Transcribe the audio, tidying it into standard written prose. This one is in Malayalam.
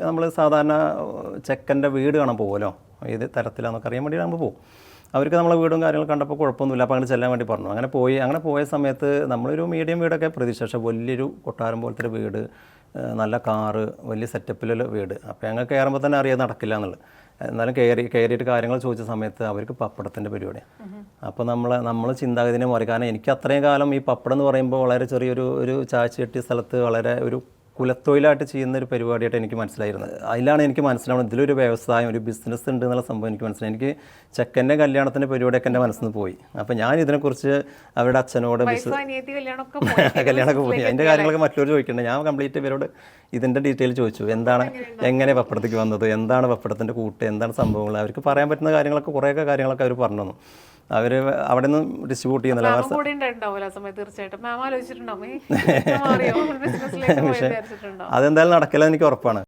നമ്മൾ സാധാരണ ചെക്കൻ്റെ വീട് കാണാൻ പോകുമല്ലോ, ഏത് തരത്തിലാണെന്നൊക്കെ അറിയാൻ വേണ്ടി നമ്മൾ പോകും. അവർക്ക് നമ്മളെ വീടും കാര്യങ്ങളും കണ്ടപ്പോൾ കുഴപ്പമൊന്നുമില്ല, അപ്പോൾ അങ്ങനെ ചെല്ലാൻ വേണ്ടി പറഞ്ഞു. അങ്ങനെ പോയ സമയത്ത് നമ്മളൊരു മീഡിയം വീടൊക്കെ പ്രതീക്ഷ, പക്ഷേ വലിയൊരു കൊട്ടാരം പോലത്തെ ഒരു വീട്, നല്ല കാറ്, വലിയ സെറ്റപ്പിലുള്ള വീട്. അപ്പോൾ ഞങ്ങൾ കയറുമ്പോൾ തന്നെ അറിയാൻ നടക്കില്ല എന്നുള്ളത്. എന്നാലും കയറിയിട്ട് കാര്യങ്ങൾ ചോദിച്ച സമയത്ത് അവർക്ക് പപ്പടത്തിൻ്റെ പരിപാടിയാണ്. അപ്പോൾ നമ്മൾ ചിന്താഗതിനെ മാറി. കാരണം എനിക്ക് അത്രയും കാലം ഈ പപ്പടം എന്ന് പറയുമ്പോൾ വളരെ ചെറിയൊരു ചാച്ചി കെട്ടിയ സ്ഥലത്ത് വളരെ ഒരു കുലത്തൊഴിലായിട്ട് ചെയ്യുന്ന ഒരു പരിപാടിയായിട്ട് എനിക്ക് മനസ്സിലായിരുന്നത്. അതിലാണ് എനിക്ക് മനസ്സിലാവുന്നത് ഇതിലൊരു വ്യവസായം, ഒരു ബിസിനസ് ഉണ്ട് എന്നുള്ള സംഭവം എനിക്ക് മനസ്സിലായി. എനിക്ക് ചെക്കൻ്റെ കല്യാണത്തിൻ്റെ പരിപാടിയൊക്കെ എൻ്റെ മനസ്സിൽ നിന്ന് പോയി. അപ്പോൾ ഞാൻ ഇതിനെക്കുറിച്ച് അവരുടെ അച്ഛനോട് കല്യാണമൊക്കെ പോയി, അതിൻ്റെ കാര്യങ്ങളൊക്കെ മറ്റുള്ളവർ ചോദിക്കുന്നുണ്ട്. ഞാൻ കംപ്ലീറ്റ് ഇവരോട് ഇതിൻ്റെ ഡീറ്റെയിൽ ചോദിച്ചു. എങ്ങനെ പപ്പടത്തേക്ക് വന്നത്, എന്താണ് പപ്പടത്തിൻ്റെ കൂട്ട്, എന്താണ് സംഭവങ്ങൾ, അവർക്ക് പറയാൻ പറ്റുന്ന കാര്യങ്ങളൊക്കെ കുറേയൊക്കെ കാര്യങ്ങളൊക്കെ അവർ പറഞ്ഞു തന്നു. അവർ അവിടെ നിന്ന് ഡിസ്ട്രിബ്യൂട്ട് ചെയ്യുന്നില്ല. അതെന്തായാലും നടക്കില്ല, എനിക്ക് ഉറപ്പാണ്.